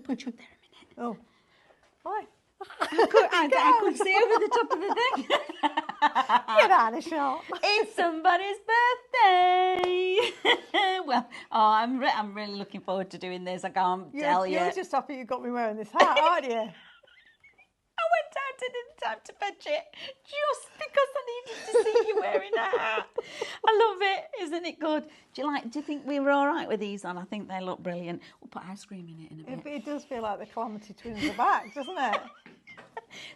Put you up there a minute. Oh, hi. I could see over the top of the thing. Get out of the shop. It's somebody's birthday. Well, I'm really looking forward to doing this. I can't tell you. You're just happy you got me wearing this hat, aren't you? I went out and didn't have time to fetch it just because I needed to see you wearing a hat. I love it, isn't it good? Do you think we were all right with these on? I think they look brilliant. We'll put ice cream in it in a bit. It does feel like the Calamity Twins are back, doesn't it?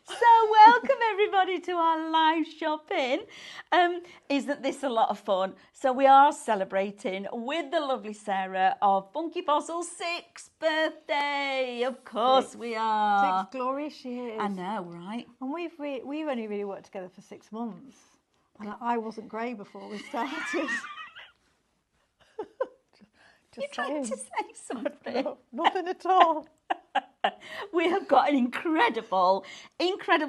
So welcome everybody to our live shopping. Isn't this a lot of fun? So we are celebrating with the lovely Sarah of Funky Fossil's 6th birthday. Of course we are. 6 glorious years. I know, right? And we've only really worked together for 6 months. And I wasn't grey before we started. You're trying to say something. No, nothing at all. We have got an incredible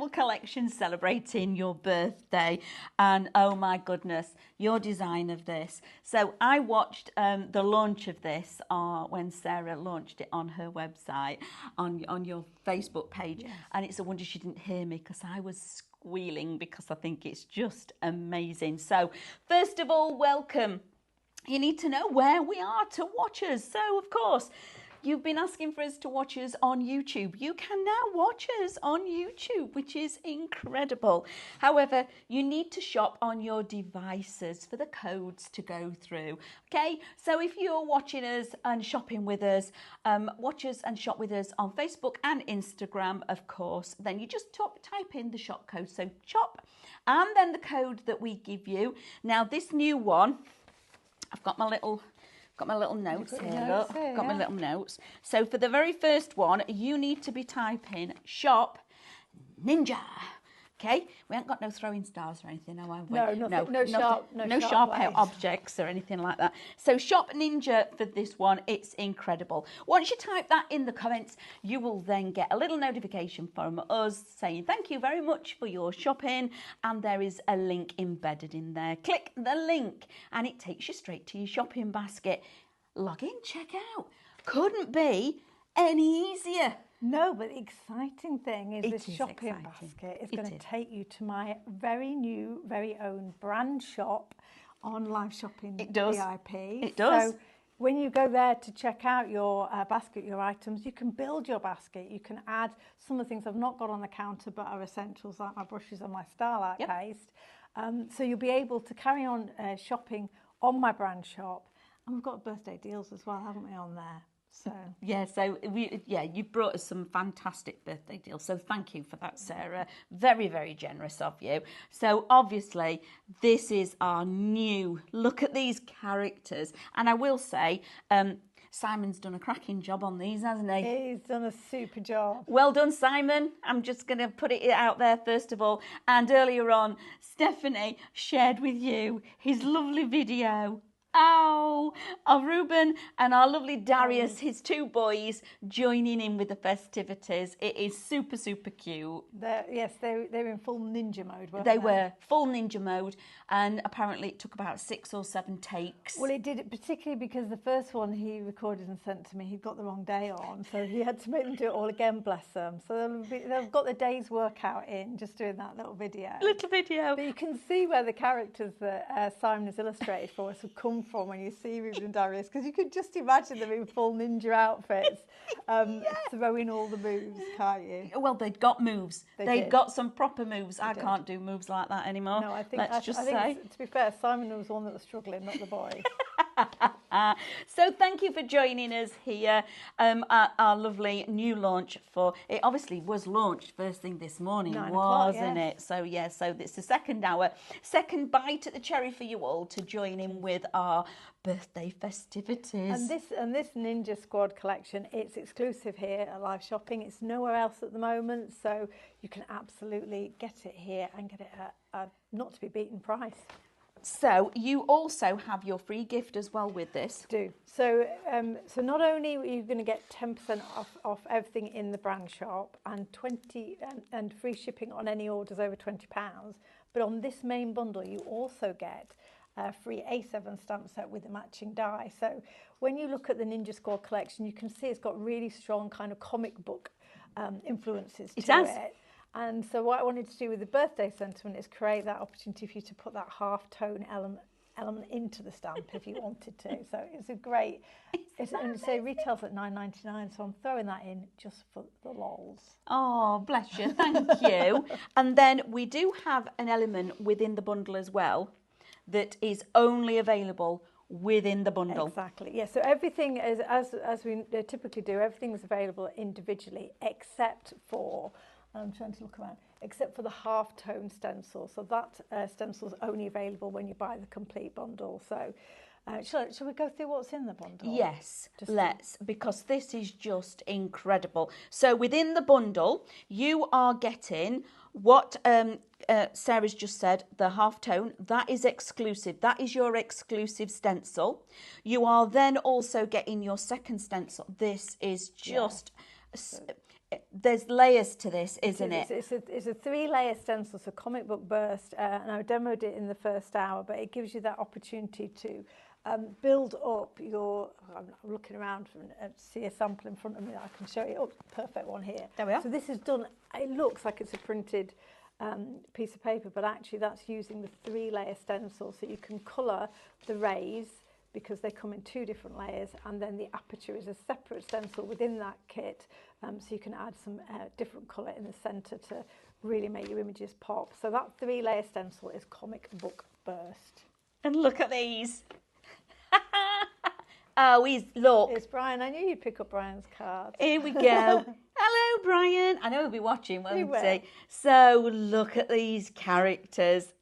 collection celebrating your birthday, and oh my goodness, your design of this. So I watched the launch of this when Sarah launched it on her website, on your Facebook page, yes. And it's a wonder she didn't hear me because I was squealing because I think it's just amazing. So first of all, welcome. You need to know where we are to watch us. So of course, you've been asking for us to watch us on YouTube. You can now watch us on YouTube, which is incredible. However, you need to shop on your devices for the codes to go through. Okay, so if you're watching us and shopping with us, watch us and shop with us on Facebook and Instagram, of course. Then you just type in the shop code. So shop and then the code that we give you. Now this new one, I've got my little notes here, look. Got my little notes. So for the very first one, you need to be typing shop ninja. Okay? We haven't got no throwing stars or anything, have we? No sharp objects or anything like that. So shop ninja for this one. It's incredible. Once you type that in the comments, you will then get a little notification from us saying thank you very much for your shopping, and there is a link embedded in there. Click the link and it takes you straight to your shopping basket. Log in, check out. Couldn't be any easier. No, but the exciting thing is this shopping basket is going to take you to my very new, very own brand shop on Live Shopping VIP. It does. So when you go there to check out your basket, your items, you can build your basket. You can add some of the things I've not got on the counter but are essentials, like my brushes and my Starlight paste. So you'll be able to carry on shopping on my brand shop. And we've got birthday deals as well, haven't we, on there? So you've brought us some fantastic birthday deals. So thank you for that, Sarah. Very, very generous of you. So obviously, this is our new look at these characters. And I will say, Simon's done a cracking job on these, hasn't he? He's done a super job. Well done, Simon. I'm just going to put it out there first of all. And earlier on, Stephanie shared with you his lovely video of Ruben and our lovely Darius, his 2 boys, joining in with the festivities. It is super, super cute. They're in full ninja mode, weren't they? Were full ninja mode, and apparently it took about 6 or 7 takes. Well, it did, particularly because the first one he recorded and sent to me, he'd got the wrong day on, so he had to make them do it all again, bless them. So they've got the day's workout in, just doing that little video. But you can see where the characters that Simon has illustrated for us have come from when you see Ruben and Darius, because you could just imagine them in full ninja outfits throwing all the moves, can't you? Well, they'd got moves. They'd got some proper moves. I can't do moves like that anymore. No, I think to be fair, Simon was the one that was struggling, not the boy. So thank you for joining us here at our lovely new launch for it. Obviously was launched first thing this morning, wasn't it? So so it's the second hour, second bite at the cherry for you all to join in with our birthday festivities. And this Ninja Squad collection, it's exclusive here at Live Shopping. It's nowhere else at the moment, so you can absolutely get it here and get it at a not to be beaten price. So you also have your free gift as well with this. Do. So not only are you going to get 10% off everything in the brand shop and 20 and free shipping on any orders over £20, but on this main bundle you also get free A7 stamp set with a matching die. So when you look at the Ninja Squad collection, you can see it's got really strong kind of comic book influences to it. And so what I wanted to do with the birthday sentiment is create that opportunity for you to put that half-tone element into the stamp if you wanted to. So it's a great, and say retails at £9.99, so I'm throwing that in just for the lols. Oh, bless you, thank you. And then we do have an element within the bundle as well that is only available within the bundle. Exactly, yeah. So everything is, as we typically do, everything is available individually except for, I'm trying to look around, except for the half-tone stencil. So that stencil is only available when you buy the complete bundle. So shall we go through what's in the bundle? Yes, let's, because this is just incredible. So within the bundle, you are getting what Sarah's just said, the half-tone. That is exclusive. That is your exclusive stencil. You are then also getting your second stencil. This is just... Yeah. There's layers to this, isn't it? It's a 3-layer stencil, so Comic Book Burst, and I demoed it in the first hour, but it gives you that opportunity to build up your, I'm looking around to see a sample in front of me that I can show you. Oh, perfect one here. There we are. So this is done, it looks like it's a printed piece of paper, but actually that's using the 3-layer stencil, so you can colour the rays, because they come in 2 different layers, and then the aperture is a separate stencil within that kit, so you can add some different colour in the centre to really make your images pop. So that 3-layer stencil is Comic Book Burst. And look at these. Oh, look. It's Brian. I knew you'd pick up Brian's card. Here we go. Hello, Brian. I know he'll be watching, won't he? He? So look at these characters.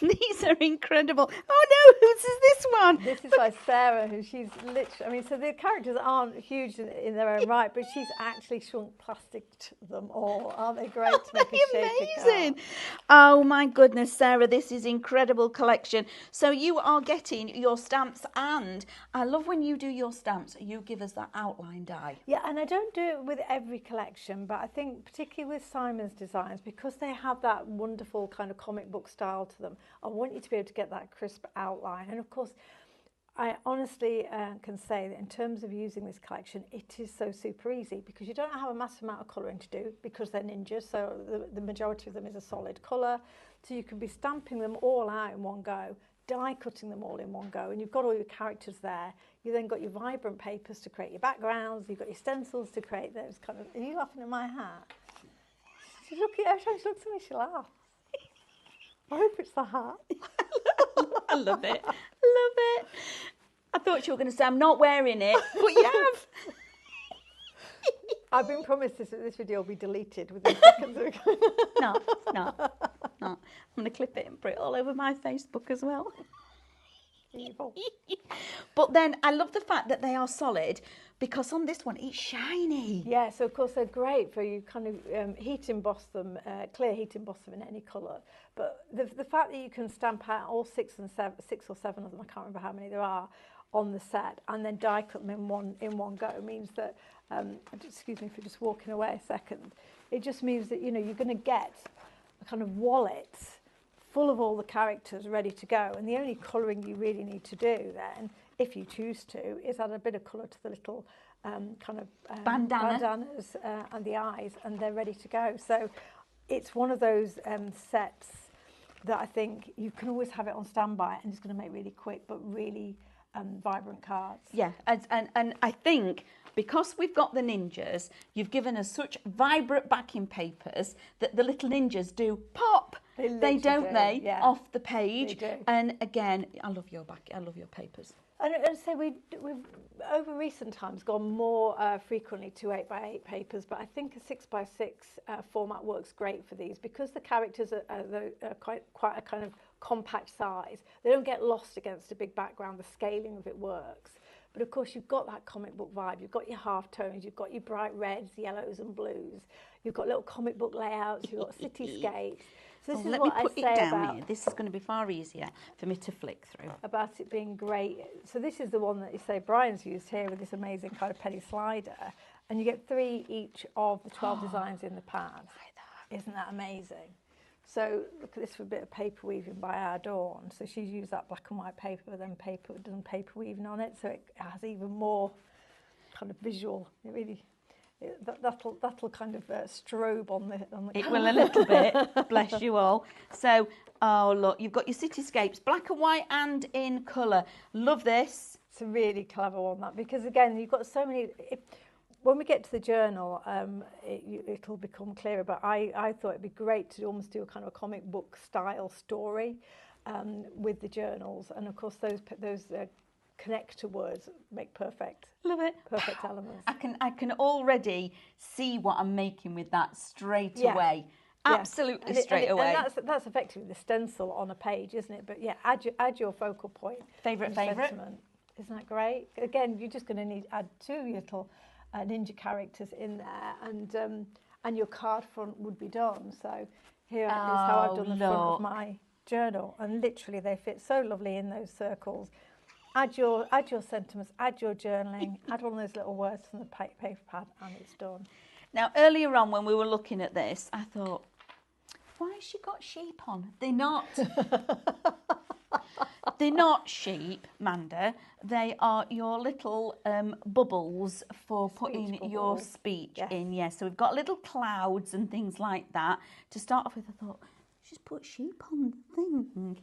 These are incredible. Oh no, who's this one? This is by Sarah, who she's literally, I mean, so the characters aren't huge in their own right, but she's actually shrunk plasticed them all. Aren't they great to make a shaker amazing? Oh my goodness, Sarah, this is incredible collection. So you are getting your stamps, and I love when you do your stamps, you give us that outline die. Yeah, and I don't do it with every collection, but I think particularly with Simon's designs, because they have that wonderful kind of comic book style to them, I want you to be able to get that crisp outline. And of course, I honestly can say that in terms of using this collection, it is so super easy, because you don't have a massive amount of colouring to do, because they're ninjas, so the majority of them is a solid colour. So you can be stamping them all out in one go, die cutting them all in one go, and you've got all your characters there. You then got your vibrant papers to create your backgrounds, you've got your stencils to create those kind of... Are you laughing at my hat? Every time she looks at me, she laughs. I hope it's the hat. I love it. Love it. I thought you were going to say, I'm not wearing it, but you have. I've been promised this video will be deleted within seconds. No. I'm going to clip it and put it all over my Facebook as well. Evil. But then I love the fact that they are solid, because on this one it's shiny. Yeah, so of course they're great for you kind of heat emboss them, clear heat emboss them in any colour. But the fact that you can stamp out all 6 or 7 of them, I can't remember how many there are, on the set, and then die cut them in one go means that, excuse me for just walking away a second, it just means that, you know, you're going to get a kind of wallet full of all the characters ready to go, and the only colouring you really need to do then, if you choose to, is add a bit of colour to the little kind of bandanas and the eyes, and they're ready to go. So it's one of those sets that I think you can always have it on standby, and it's going to make really quick but really vibrant cards. Yeah, and I think because we've got the ninjas, you've given us such vibrant backing papers that the little ninjas do pop. They don't they? Yeah. Off the page. They do. And again, I love your papers. And so we've over recent times gone more frequently to 8x8 papers, but I think a 6x6 format works great for these, because the characters are quite a kind of compact size. They don't get lost against a big background. The scaling of it works. But of course, you've got that comic book vibe. You've got your half tones. You've got your bright reds, yellows, and blues. You've got little comic book layouts. You've got cityscapes. So this is what I say about here. This is going to be far easier for me to flick through. About it being great. So this is the one that you say Brian's used here with this amazing kind of penny slider, and you get 3 each of the 12 designs in the pad. Isn't that amazing? So look at this for a bit of paper weaving by our Dawn. So she's used that black and white paper, then done paper weaving on it, so it has even more kind of visual. It really, that'll kind of strobe on the. It will a little bit. Bless you all. So, oh look, you've got your cityscapes, black and white and in colour. Love this. It's a really clever one, that, because again, you've got so many. When we get to the journal, it'll become clearer, but I thought it'd be great to almost do a kind of a comic book style story with the journals, and of course those connector words make perfect. Love it. Perfect elements. I can already see what I'm making with that straight away. Absolutely straight away. And that's effectively the stencil on a page, isn't it? But yeah, add your focal point. Favourite. Isn't that great? Again, you're just going to add 2 little ninja characters in there, and your card front would be done. So here is how I've done the front of my journal, and literally they fit so lovely in those circles. Add your sentiments, add your journaling, add one of those little words from the paper pad, and it's done. Now, earlier on when we were looking at this, I thought, why has she got sheep on? They're not. They're not sheep, Manda. They are your little bubbles for putting your speech in. Yes, so we've got little clouds and things like that. To start off with, I thought, she's put sheep on the thing.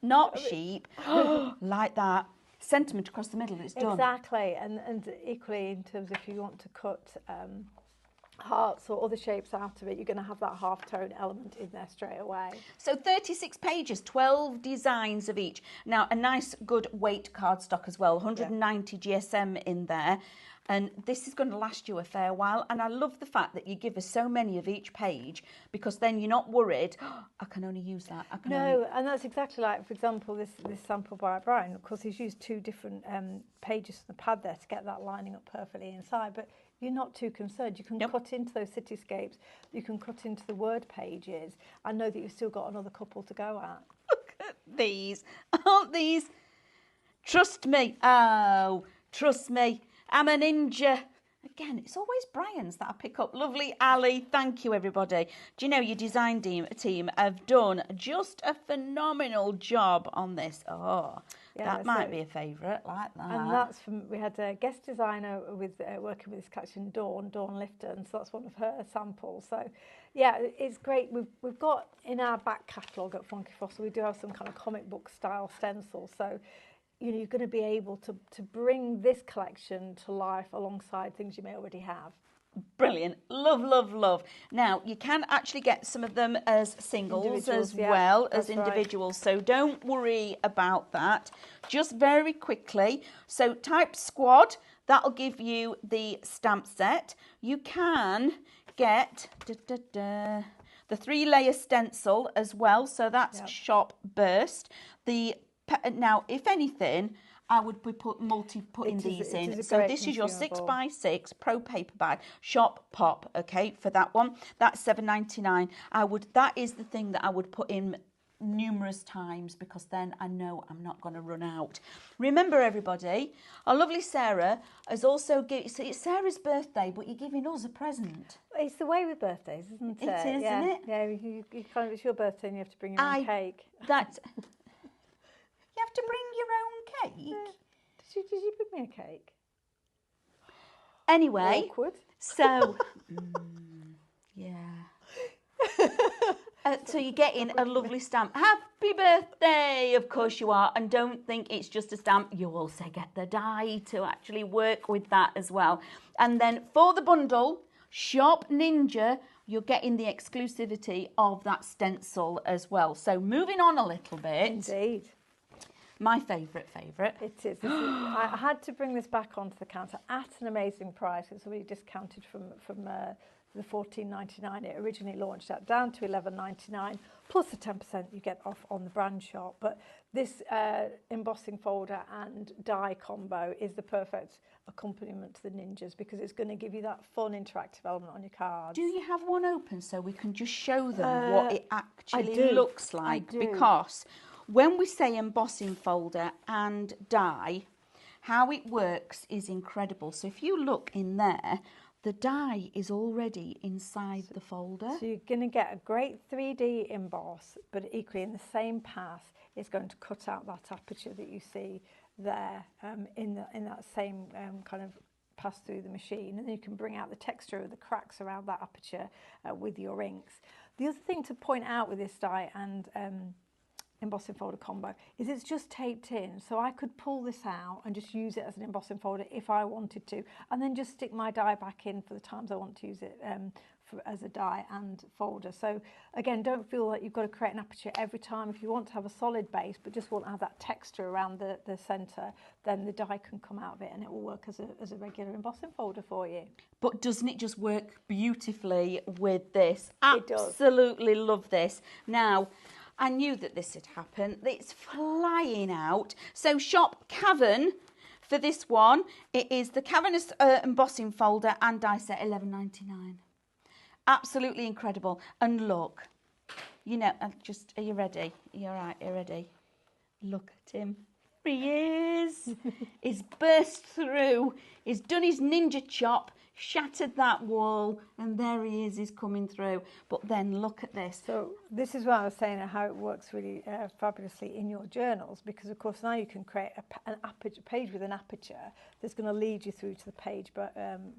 Not sheep, like that. Sentiment across the middle, it's done. Exactly, and equally in terms of if you want to cut hearts or other shapes out of it, you're going to have that half-tone element in there straight away. So 36 pages, 12 designs of each. Now, a nice good weight cardstock as well, 190 GSM in there. And this is going to last you a fair while. And I love the fact that you give us so many of each page, because then you're not worried, I can only use that. And that's exactly like, for example, this sample by Brian. Of course, he's used 2 different pages from the pad there to get that lining up perfectly inside. But you're not too concerned. You can cut into those cityscapes. You can cut into the word pages. I know that you've still got another couple to go at. Look at these. Aren't these? Trust me. Oh, trust me. I'm a ninja. Again, it's always Brian's that I pick up. Lovely Ali. Thank you, everybody. Do you know your design team have done just a phenomenal job on this? Oh, that might be a favourite, like that. And that's we had a guest designer with working with this collection, Dawn Lifton. So that's one of her samples. So yeah, it's great. We've got in our back catalogue at Funky Fossil, we do have some kind of comic book style stencils. So you're going to be able to bring this collection to life alongside things you may already have. Brilliant. Love, love, love. Now, you can actually get some of them as singles as well as individuals, so don't worry about that. Just very quickly, so type squad, that'll give you the stamp set. You can get the 3-layer stencil as well, so that's Shop Burst. Now, if anything, I would be putting these in. So this is your 6x6 Pro paper bag, Shop Pop, okay, for that one. That's $7.99. That is the thing that I would put in numerous times, because then I know I'm not going to run out. Remember, everybody, our lovely Sarah has also so it's Sarah's birthday, but you're giving us a present. It's the way with birthdays, isn't it? It is, isn't it? Yeah, you kind of, it's your birthday and you have to bring your own cake. You have to bring your own cake? Did you bring me a cake? Anyway, awkward. So, so you're getting a lovely stamp. Happy birthday, of course you are. And don't think it's just a stamp. You also get the die to actually work with that as well. And then for the bundle, Shop Ninja, you're getting the exclusivity of that stencil as well. So moving on a little bit. Indeed. My favourite. It is. I had to bring this back onto the counter at an amazing price. It's already discounted from the $14.99 it originally launched at, down to $11.99, plus the 10% you get off on the brand shop. But this embossing folder and die combo is the perfect accompaniment to the ninjas, because it's going to give you that fun interactive element on your cards. Do you have one open so we can just show them what it actually looks like? Because when we say embossing folder and die, how it works is incredible. So if you look in there, the die is already inside the folder. So you're going to get a great 3D emboss, but equally in the same path, it's going to cut out that aperture that you see there in that same kind of pass through the machine, and then you can bring out the texture of the cracks around that aperture with your inks. The other thing to point out with this die and embossing folder combo is it's just taped in, so I could pull this out and just use it as an embossing folder if I wanted to, and then just stick my die back in for the times I want to use it as a die and folder. So again, don't feel like you've got to create an aperture every time. If you want to have a solid base but just want to have that texture around the centre, then the die can come out of it and it will work as a regular embossing folder for you. But doesn't it just work beautifully with this? It does. Absolutely love this. Now, I knew that this had happened. It's flying out. So shop Cavan for this one. It is the Cavernous embossing folder and die set, $11.99. Absolutely incredible. And look, you know, are you ready? You're right, you're ready. Look at him. Here he is. He's burst through. He's done his ninja chop, shattered that wall, and there he is, he's coming through. But then look at this. So this is what I was saying, how it works really fabulously in your journals, because of course now you can create an aperture page with an aperture that's going to lead you through to the page but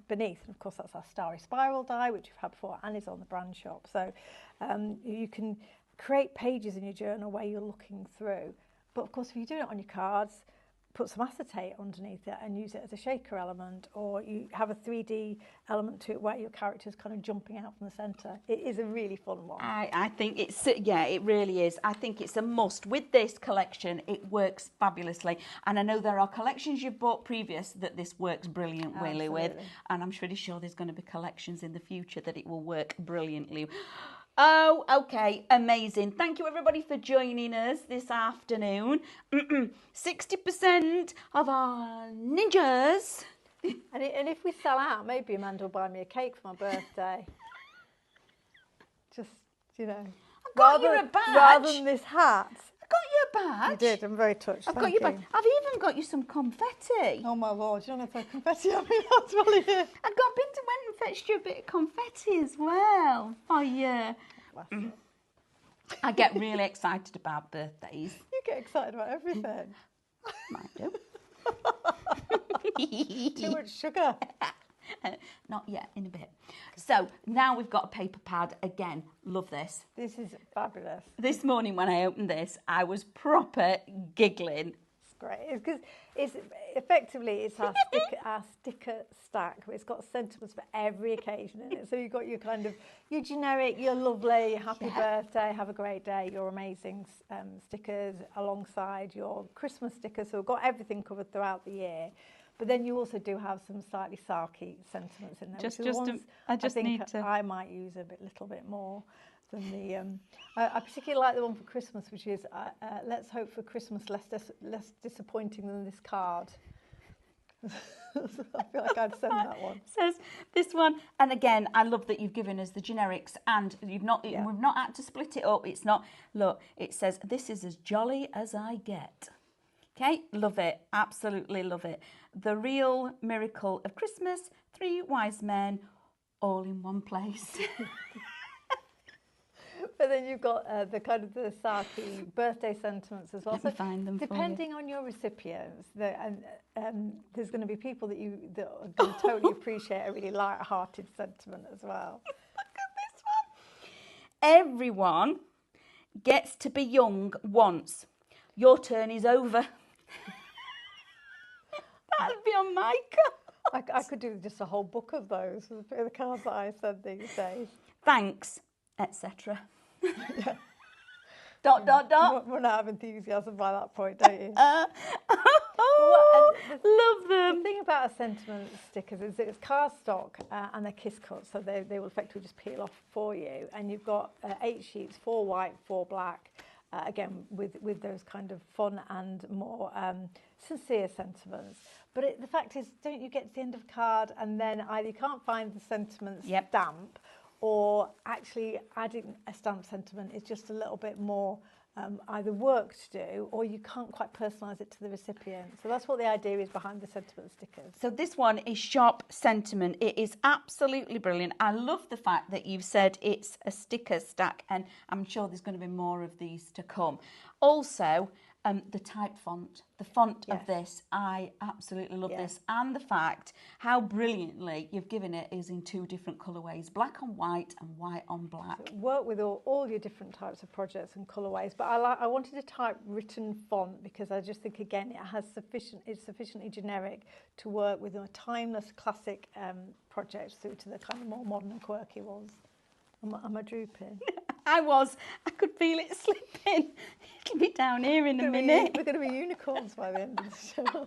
beneath. And of course that's our starry spiral die, which we've had before and is on the brand shop. So you can create pages in your journal where you're looking through. But of course if you do it on your cards, put some acetate underneath it and use it as a shaker element, or you have a 3D element to it where your character's kind of jumping out from the centre. It is a really fun one. I think it's, yeah, it really is. I think it's a must. With this collection, it works fabulously. And I know there are collections you've bought previous that this works brilliantly with. And I'm pretty sure there's going to be collections in the future that it will work brilliantly. Oh, okay, amazing. Thank you everybody for joining us this afternoon. 60% of our ninjas. And if we sell out, maybe Amanda will buy me a cake for my birthday. Just, you know. I got you a badge. Rather than this hat. I got you a badge. You did, I'm very touched. I've got you a badge. I've even got you some confetti. Oh my Lord, you're going to throw confetti at me, that's really it. I went and fetched you a bit of confetti as well for you. I get really excited about birthdays. You get excited about everything. Might do. Too much sugar. Not yet, in a bit. So now we've got a paper pad again. Love this. This is fabulous. This morning when I opened this, I was proper giggling. It's great because it's effectively our sticker stack. It's got sentiments for every occasion in it. So you've got your kind of your generic, your lovely, happy birthday, have a great day, your amazing stickers alongside your Christmas stickers. So we've got everything covered throughout the year. But then you also do have some slightly sarky sentiments in there. I might use a little bit more than the. I particularly like the one for Christmas, which is let's hope for Christmas less disappointing than this card. I feel like I'd send that one. Says this one, and again, I love that you've given us the generics, and we've not had to split it up. It's not. Look, it says this is as jolly as I get. Okay, love it, absolutely love it. The real miracle of Christmas, 3 wise men, all in one place. But then you've got the kind of the sarky birthday sentiments as well. Let me find them depending on your recipients, there's going to be people that are going to totally appreciate a really light-hearted sentiment as well. Look at this one. Everyone gets to be young once. Your turn is over. That'd be on my card. I could do just a whole book of those, the cards that I send these days. Thanks, etc. Dot, dot, dot. Run out of enthusiasm by that point, don't you? Love them. The thing about a sentiment stickers is it's cardstock and they're kiss cut, so they will effectively just peel off for you. And you've got 8 sheets, 4 white, 4 black. Again, with those kind of fun and more sincere sentiments. But the fact is, don't you get to the end of a card and then either you can't find the sentiment stamp, or actually adding a stamp sentiment is just a little bit more either work to do, or you can't quite personalise it to the recipient. So that's what the idea is behind the sentiment stickers. So this one is Shop Sentiment. It is absolutely brilliant. I love the fact that you've said it's a sticker stack, and I'm sure there's going to be more of these to come. Also, the type font, the font of this, I absolutely love this. And the fact how brilliantly you've given it is in 2 different colourways, black on white and white on black. So work with all your different types of projects and colourways, but I wanted a typewritten font because I just think, again, it's sufficiently generic to work with a timeless classic project through to the kind of more modern and quirky ones. Am I drooping? I could feel it slipping. It'll be down here in a minute. We're going to be unicorns by the end of the show.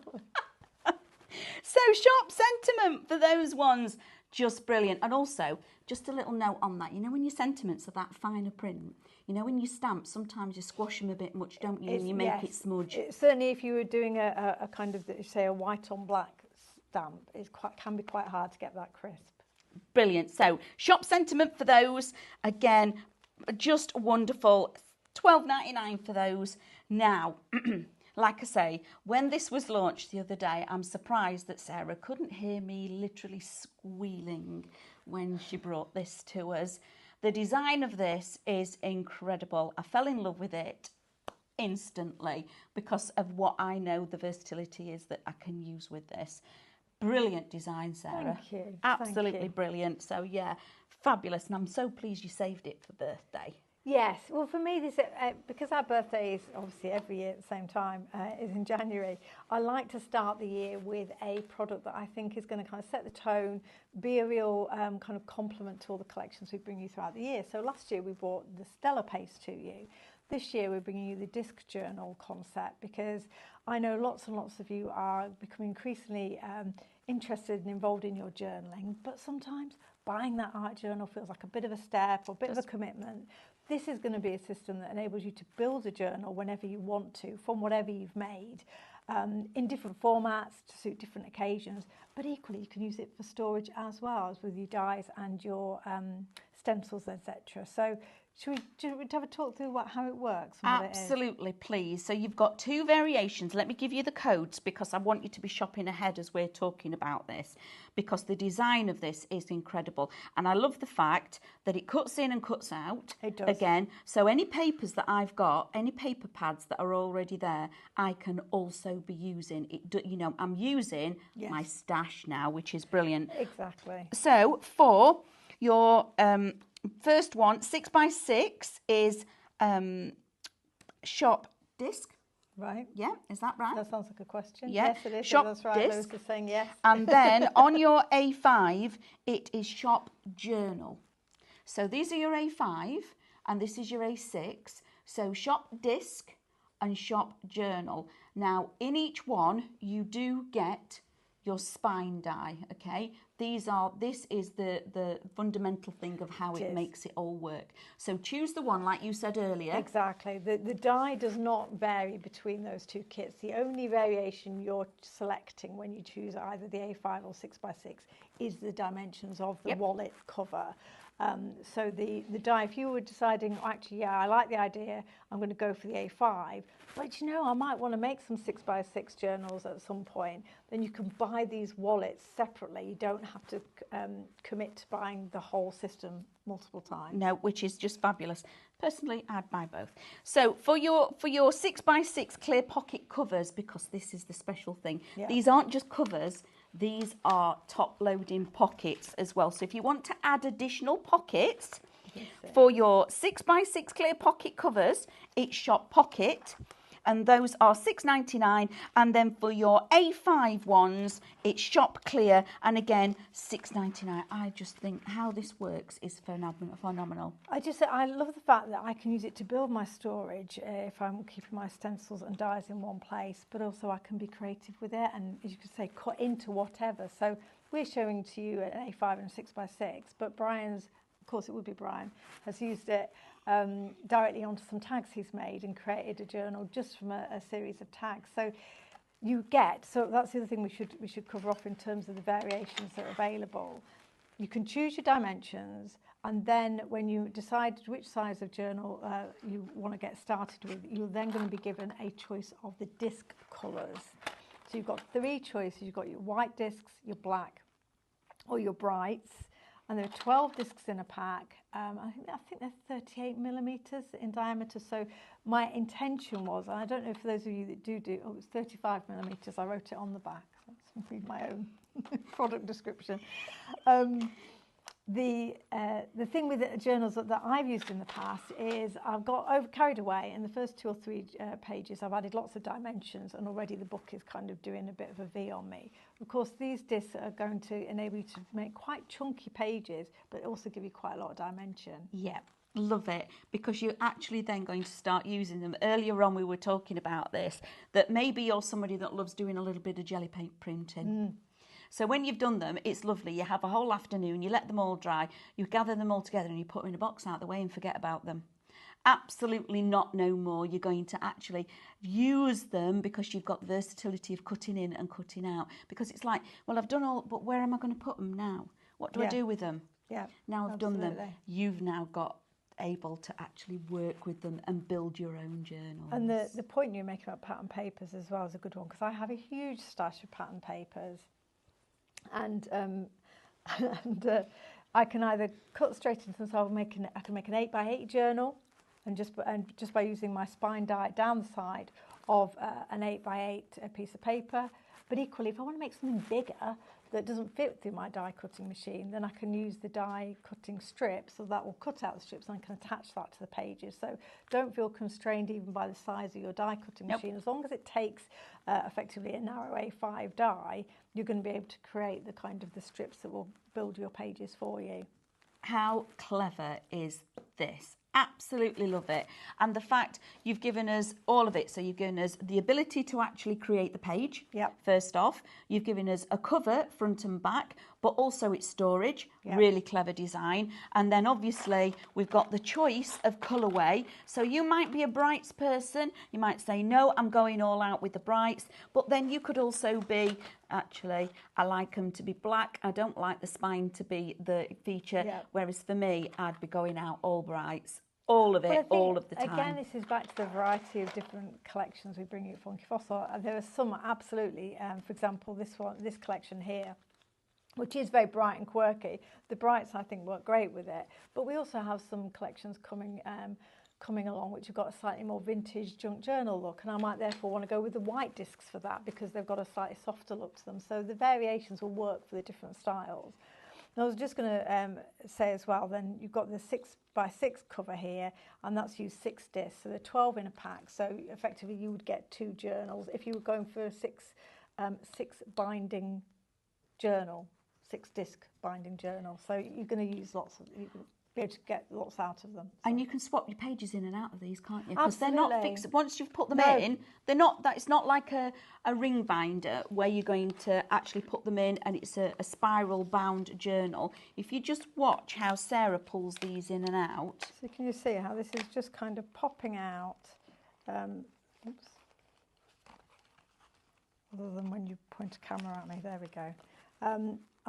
So Shop Sentiment for those ones, just brilliant. And also, just a little note on that, you know when your sentiments are that finer print, you know when you stamp, sometimes you squash them a bit much, don't you, and you make it smudge. Certainly if you were doing a kind of, say, a white on black stamp, can be quite hard to get that crisp. Brilliant. So Shop Sentiment for those, again, just wonderful. $12.99 for those. Now, like I say, when this was launched the other day, I'm surprised that Sarah couldn't hear me literally squealing when she brought this to us. The design of this is incredible. I fell in love with it instantly because of what I know the versatility is that I can use with this. Brilliant design, Sarah. Thank you. Absolutely brilliant. So, yeah, fabulous. And I'm so pleased you saved it for birthday. Yes, well, for me, this because our birthday is obviously every year at the same time, is in January, I like to start the year with a product that I think is going to kind of set the tone, be a real kind of complement to all the collections we bring you throughout the year. So last year we brought the Stella Paste to you. This year we're bringing you the disc journal concept because I know lots and lots of you are becoming increasingly interested and involved in your journaling, but sometimes buying that art journal feels like a bit of a step or a bit of a commitment. This is going to be a system that enables you to build a journal whenever you want to, from whatever you've made, in different formats to suit different occasions, but equally you can use it for storage as well as with your dies and your stencils, etc. So should we have a talk through how it works? And Absolutely, please. So you've got 2 variations. Let me give you the codes because I want you to be shopping ahead as we're talking about this, because the design of this is incredible. And I love the fact that it cuts in and cuts out. It does. Again, so any papers that I've got, any paper pads that are already there, I can also be using. I'm using my stash now, which is brilliant. Exactly. So for your first one, 6x6 is shop disc. Right. Yeah, is that right? That sounds like a question. Yeah. Yes, it is. Shop That's right. disc. Lewis is saying yes. And then on your A5, it is shop journal. So these are your A5 and this is your A6. So shop disc and shop journal. Now, in each one, you do get your spine die, okay? This is the fundamental thing of how it makes it all work. So choose the one, like you said earlier. Exactly. The die does not vary between those 2 kits. The only variation you're selecting when you choose either the A5 or 6x6 is the dimensions of the wallet cover. So the die, if you were deciding, actually, yeah, I like the idea, I'm going to go for the A5, but I might want to make some 6x6 journals at some point, then you can buy these wallets separately. You don't have to commit to buying the whole system multiple times. No, which is just fabulous. Personally, I'd buy both. So for your 6x6 clear pocket covers, because this is the special thing, these aren't just covers, these are top-loading pockets as well. So if you want to add additional pockets for your 6x6 clear pocket covers, it's shop pocket. And those are $6.99. And then for your A5 ones, it's shop clear. And again, $6.99. I just think how this works is phenomenal. I love the fact that I can use it to build my storage if I'm keeping my stencils and dies in one place, but also I can be creative with it and, as you could say, cut into whatever. So we're showing to you an A5 and a 6x6, but Brian's, of course it would be Brian, has used it directly onto some tags he's made and created a journal just from a series of tags. So so that's the other thing we should cover off in terms of the variations that are available. you can choose your dimensions, and then when you decide which size of journal you want to get started with, you're then going to be given a choice of the disc colours. So you've got 3 choices. You've got your white discs, your black, or your brights, and there are 12 discs in a pack. I think they're 38 millimetres in diameter. So my intention was, and I don't know for those of you that do, oh, it's 35 millimetres. I wrote it on the back. So let's read my own product description. The thing with the journals that I've used in the past is I've got carried away. In the first 2 or 3 pages, I've added lots of dimensions, and already the book is kind of doing a bit of a V on me. Of course, these discs are going to enable you to make quite chunky pages, but also give you quite a lot of dimension. Yeah. Love it, because you're actually then going to start using them. Earlier on we were talking about this, that maybe you're somebody that loves doing a little bit of jelly paint printing. So when you've done them, it's lovely. You have a whole afternoon, you let them all dry, you gather them all together and you put them in a box out of the way and forget about them. Absolutely not, no more. You're going to actually use them because you've got the versatility of cutting in and cutting out. Because it's like, well, I've done all, but where am I going to put them now? What do I do with them? Yeah. Now I've done them. You've now got able to actually work with them and build your own journals. And the point you're making about pattern papers as well is a good one, because I have a huge stash of pattern papers. And I can either cut straight into them, so I can make an 8x8 journal, and just by using my spine die down the side of an 8x8 piece of paper. But equally, if I want to make something bigger that doesn't fit through my die cutting machine, then I can use the die cutting strips, so that will cut out the strips and I can attach that to the pages. So don't feel constrained even by the size of your die cutting machine. As long as it takes effectively a narrow A5 die, you're going to be able to create the kind of the strips that will build your pages for you. How clever is this? Absolutely love it. And the fact you've given us all of it. So you've given us the ability to actually create the page. First off, you've given us a cover front and back, but also its storage. Really clever design. And then obviously we've got the choice of colourway. So you might be a brights person. You might say, no, I'm going all out with the brights. But then you could also be, actually, I like them to be black. I don't like the spine to be the feature. Whereas for me, I'd be going out all brights. All of it, all of the time. Again, this is back to the variety of different collections we bring you at Funky Fossil. There are some absolutely, for example, this collection here, which is very bright and quirky. The brights, I think, work great with it. But we also have some collections coming along which have got a slightly more vintage junk journal look, and I might therefore want to go with the white discs for that because they've got a slightly softer look to them. So the variations will work for the different styles. And I was just going to say as well, then you've got the 6x6 cover here, and that's used 6 discs, so they're 12 in a pack. So effectively, you would get 2 journals if you were going for a 6 binding journal, 6 disc binding journal. So you're going to use lots of. You can be able to get lots out of them. So. And you can swap your pages in and out of these, can't you? Because they're not fixed. Once you've put them in, they're not. It's not like a ring binder where you're going to actually put them in and it's a spiral bound journal. If you just watch how Sarah pulls these in and out. So can you see how this is just kind of popping out? Oops. Other than when you point a camera at me, there we go.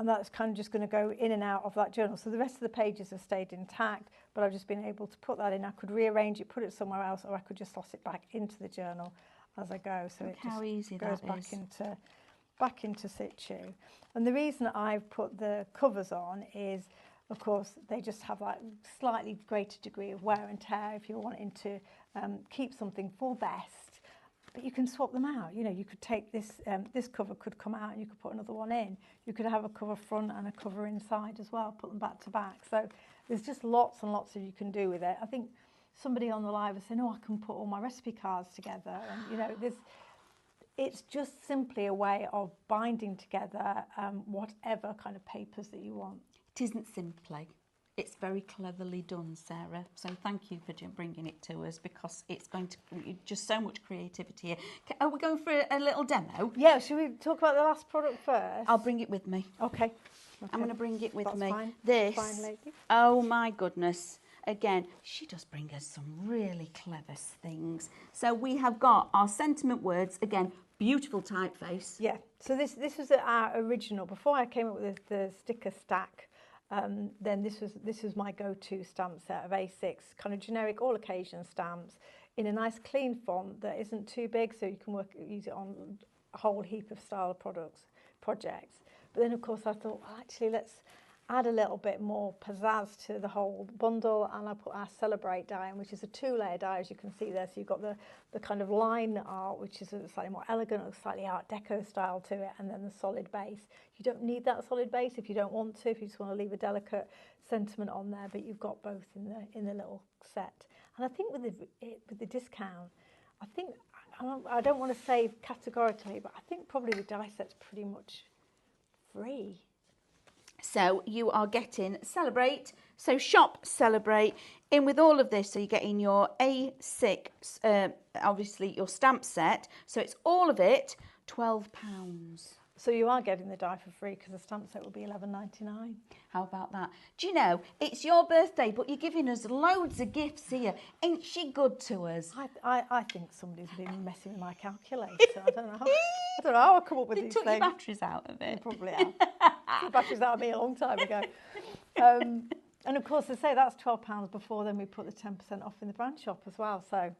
And that's kind of just going to go in and out of that journal. So the rest of the pages have stayed intact, but I've just been able to put that in. I could rearrange it, put it somewhere else, or I could just slot it back into the journal as I go. So it just goes back into situ. And the reason that I've put the covers on is, of course, they just have like slightly greater degree of wear and tear if you're wanting to keep something for best. But you can swap them out. You know, you could take this, this cover could come out and you could put another one in. You could have a cover front and a cover inside as well, put them back to back. So there's just lots and lots that you can do with it. I think somebody on the live was saying, oh, I can put all my recipe cards together. And, you know, it's just simply a way of binding together whatever kind of papers that you want. It isn't simply. It's very cleverly done, Sarah. So thank you for bringing it to us, because it's going to just so much creativity here. Are we going for a little demo? Yeah, should we talk about the last product first? I'll bring it with me. Okay. I'm going to bring it with me. Fine. This, fine, lady. Oh my goodness. Again, she does bring us some really clever things. So we have got our sentiment words, again, beautiful typeface. Yeah, so this was our original, before I came up with the sticker stack then this was my go-to stamp set of A6, kind of generic all occasion stamps in a nice clean font that isn't too big, so you can use it on a whole heap of style projects. But then of course I thought, well, actually let's add a little bit more pizzazz to the whole bundle, and I put our Celebrate die in, which is a 2-layer die, as you can see there. So you've got the kind of line art, which is a slightly more elegant, slightly Art Deco style to it, and then the solid base. You don't need that solid base if you don't want to, if you just want to leave a delicate sentiment on there, but you've got both in the little set. And I think with the discount, I don't want to say categorically, but I think probably the die set's pretty much free. So you are getting Celebrate, so shop Celebrate in with all of this. So you're getting your A6, obviously your stamp set. So it's all of it, £12. So you are getting the die for free because the stamp set will be $11.99. How about that? Do you know, it's your birthday, but you're giving us loads of gifts here. Ain't she good to us? I think somebody's been messing with my calculator. I don't know how I come up with these Took things. your batteries out of it. Probably have. The batteries out of me a long time ago. And of course, I say that's £12 before then we put the 10% off in the brand shop as well. So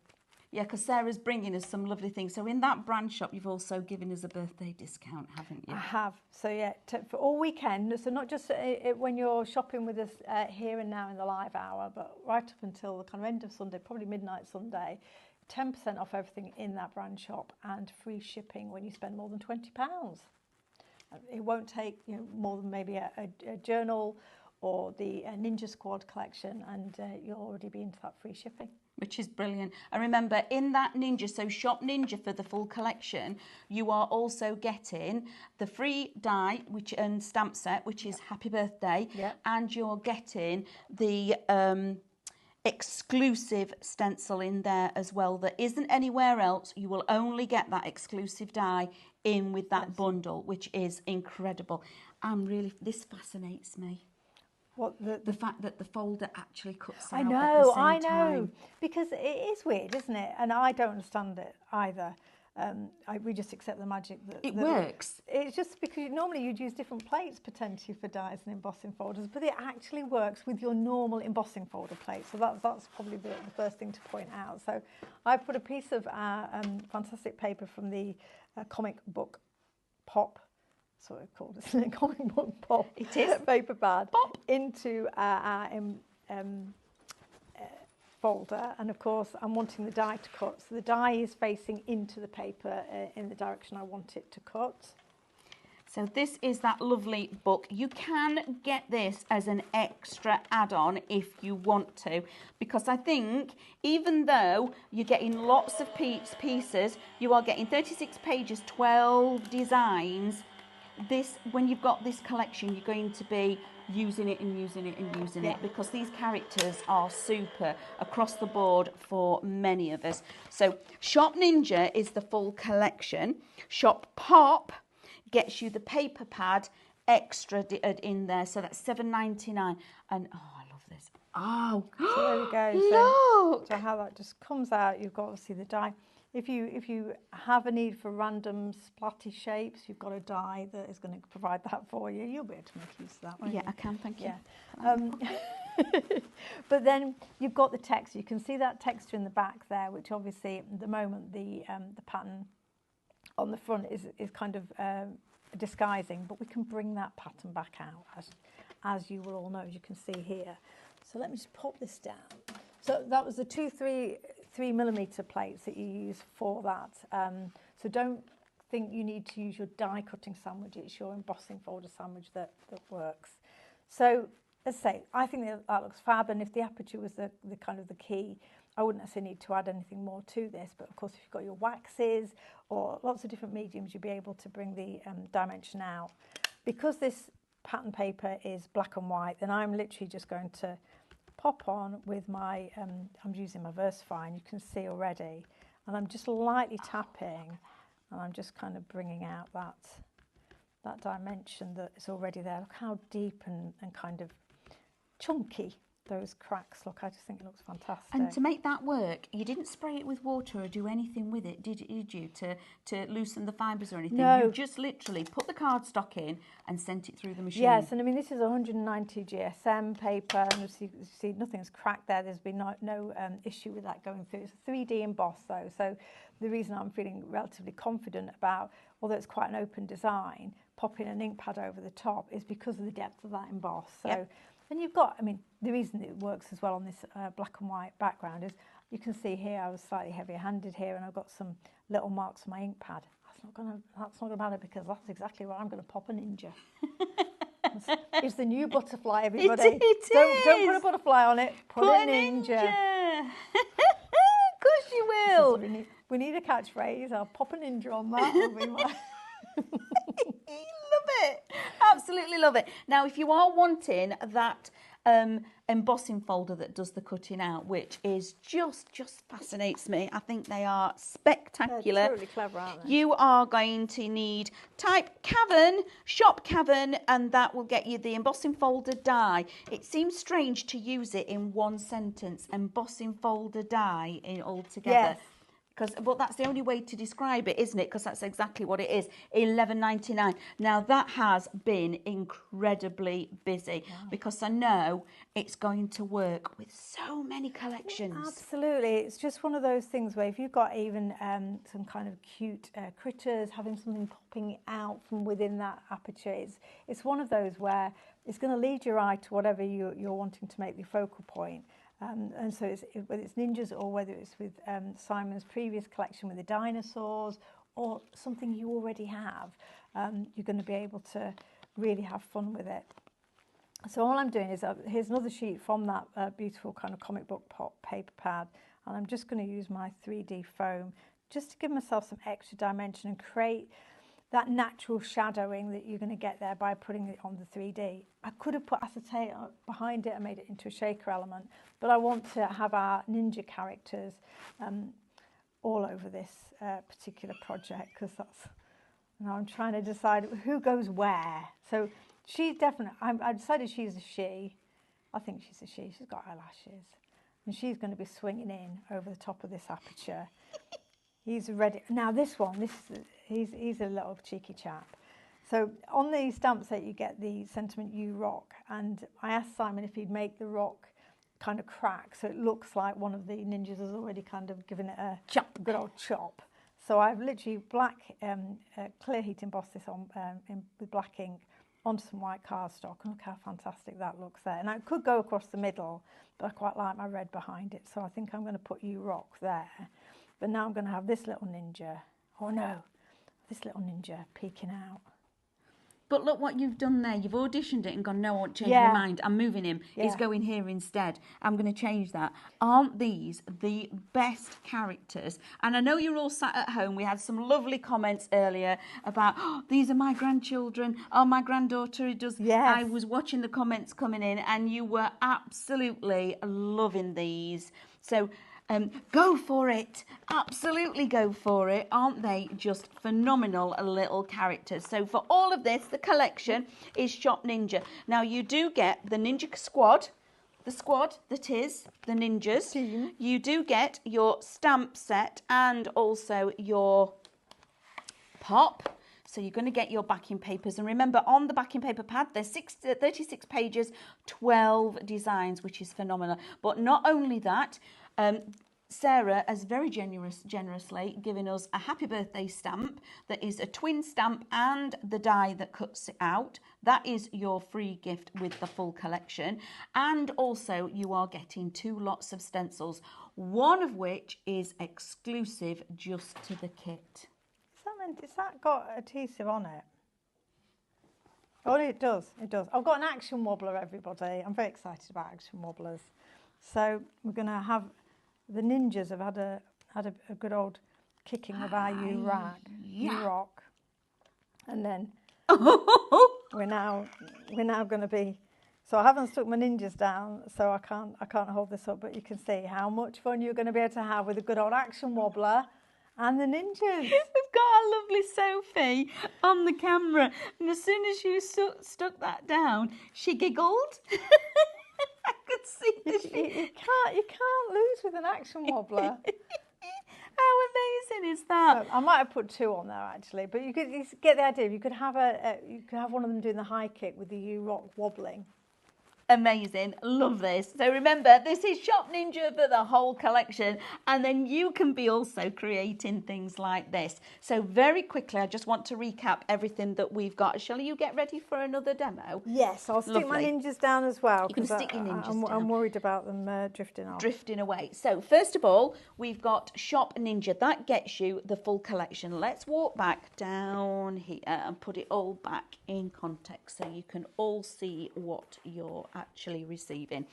yeah, because Sarah's bringing us some lovely things. So in that brand shop, you've also given us a birthday discount, haven't you? I have. So yeah, for all weekend. So not just when you're shopping with us here and now in the live hour, but right up until the kind of end of Sunday, probably midnight Sunday, 10% off everything in that brand shop and free shipping when you spend more than £20. It won't take more than maybe a journal or the Ninja Squad collection, and you'll already be into that free shipping. Which is brilliant. And remember, in that Ninja, so shop Ninja for the full collection, you are also getting the free die and stamp set, which is Happy Birthday, and you're getting the exclusive stencil in there as well that isn't anywhere else. You will only get that exclusive die in with that bundle, which is incredible. And this fascinates me. What the fact that the folder actually cuts out I at the know, same time. because it is weird, isn't it? And I don't understand it either. We just accept the magic that it works. It's just because normally you'd use different plates potentially for dies and embossing folders, but it actually works with your normal embossing folder plate. So that's probably the first thing to point out. So I put a piece of fantastic paper from the comic book Pop. That's what it's called, isn't it? Comic book Pop. It is. Paper pad. Pop. Into our folder, and of course I'm wanting the die to cut. So the die is facing into the paper in the direction I want it to cut. So this is that lovely book. You can get this as an extra add-on if you want to, because I think even though you're getting lots of pieces, you are getting 36 pages, 12 designs. When you've got this collection, you're going to be using it and using it and using it, because these characters are super across the board for many of us. So Shop Ninja is the full collection. Shop Pop gets you the paper pad extra in there, so that's $7.99. And oh, I love this. Oh, so there we go. Look. So how that just comes out. You've got obviously the die. If you have a need for random splatty shapes, you've got a die that is going to provide that for you. You'll be able to make use of that, won't you? I can, thank you. Yeah. But then you've got the text. You can see that texture in the back there, which obviously at the moment the pattern on the front is kind of disguising, but we can bring that pattern back out as you will all know, as you can see here. So let me just pop this down. So that was the 3mm plates that you use for that. So don't think you need to use your die cutting sandwich. It's your embossing folder sandwich that works. So as I say, I think that looks fab, and if the aperture was the kind of the key, I wouldn't necessarily need to add anything more to this. But of course, if you've got your waxes or lots of different mediums, you'll be able to bring the dimension out. Because this pattern paper is black and white, then I'm literally just going to pop on with my, I'm using my VersaFine, you can see already, and I'm just lightly tapping, and I'm just kind of bringing out that dimension that is already there. Look how deep and kind of chunky those cracks look. I just think it looks fantastic. And to make that work, you didn't spray it with water or do anything with it, did you, to loosen the fibres or anything? No. You just literally put the cardstock in and sent it through the machine. Yes, and I mean, this is 190 GSM paper, and you see nothing's cracked there. There's been no issue with that going through. It's a 3D emboss, though, so the reason I'm feeling relatively confident about, although it's quite an open design, popping an ink pad over the top is because of the depth of that emboss. So. Yep. And you've got, I mean, the reason it works as well on this black and white background is you can see here I was slightly heavier-handed here, and I've got some little marks on my ink pad. That's not gonna matter, because that's exactly where I'm going to pop a ninja. It's the new butterfly, everybody. Don't put a butterfly on it. Put a ninja. Of course you will. We need a catchphrase. I'll pop a ninja on that. It'll be my... Love it. Absolutely love it. Now, if you are wanting that embossing folder that does the cutting out, which is just fascinates me. I think they are spectacular. They're totally clever, aren't they? You are going to need type Cavan, shop Cavan, and that will get you the embossing folder die. It seems strange to use it in one sentence, embossing folder die in all together. Yes. But that's the only way to describe it, isn't it? Because that's exactly what it is. $11.99. Now that has been incredibly busy, because I know it's going to work with so many collections. Absolutely. It's just one of those things where if you've got even some kind of cute critters, having something popping out from within that aperture, it's one of those where it's going to lead your eye to whatever you're wanting to make the focal point. And so whether it's ninjas or whether it's with Simon's previous collection with the dinosaurs or something you already have, you're going to be able to really have fun with it. So all I'm doing is, here's another sheet from that beautiful kind of comic book pop paper pad, and I'm just going to use my 3D foam just to give myself some extra dimension and create that natural shadowing that you're going to get there by putting it on the 3D. I could have put acetate behind it and made it into a shaker element, but I want to have our ninja characters all over this particular project, because that's, now I'm trying to decide who goes where. So she's definitely, I decided she's a she. I think she's a she. She's got eyelashes, and she's going to be swinging in over the top of this aperture. He's ready. Now this one, he's a little cheeky chap. So on the stamp set you get the sentiment "You rock," and I asked Simon if he'd make the rock kind of crack so it looks like one of the ninjas has already kind of given it a good old chop. So I've literally clear heat embossed this on with black ink onto some white cardstock, and look how fantastic that looks there. And I could go across the middle, but I quite like my red behind it, so I think I'm going to put "You rock" there. But now I'm going to have this little ninja, oh no, this little ninja peeking out. But look what you've done there. You've auditioned it and gone, no, I won't change my mind. I'm moving him. Yeah. He's going here instead. I'm going to change that. Aren't these the best characters? And I know you're all sat at home. We had some lovely comments earlier about, oh, these are my grandchildren. Oh, my granddaughter does. Yes. I was watching the comments coming in, and you were absolutely loving these. So go for it. Absolutely go for it. Aren't they just phenomenal little characters? So for all of this, the collection is Shop Ninja. Now you do get the Ninja Squad, the squad that is the ninjas. Team. You do get your stamp set and also your pop. So you're going to get your backing papers. And remember, on the backing paper pad, there's 36 pages, 12 designs, which is phenomenal. But not only that, Sarah has very generously given us a happy birthday stamp that is a twin stamp and the die that cuts it out. That is your free gift with the full collection. And also you are getting 2 lots of stencils, one of which is exclusive just to the kit. Has that got adhesive on it? Oh, it does. It does. I've got an action wobbler, everybody. I'm very excited about action wobblers. So we're going to have the ninjas have had a good old kicking of our You rock, and then we're now going to be. So I haven't stuck my ninjas down, so I can't hold this up. But you can see how much fun you're going to be able to have with a good old action wobbler and the ninjas. We've got our lovely Sophie on the camera, and as soon as you stuck that down, she giggled. I could see You can't lose with an action wobbler. How amazing is that? So I might have put 2 on there actually, but you get the idea. You could have one of them doing the high kick with the U-Rock wobbling. Amazing, love this. So remember, this is Shop Ninja for the whole collection, and then you can be also creating things like this. So very quickly, I just want to recap everything that we've got. Shall you get ready for another demo? Yes, I'll stick my ninjas down as well. You can stick your ninjas down. I'm worried about them drifting off. Drifting away. So first of all, we've got Shop Ninja. That gets you the full collection. Let's walk back down here and put it all back in context so you can all see what you're actually receiving.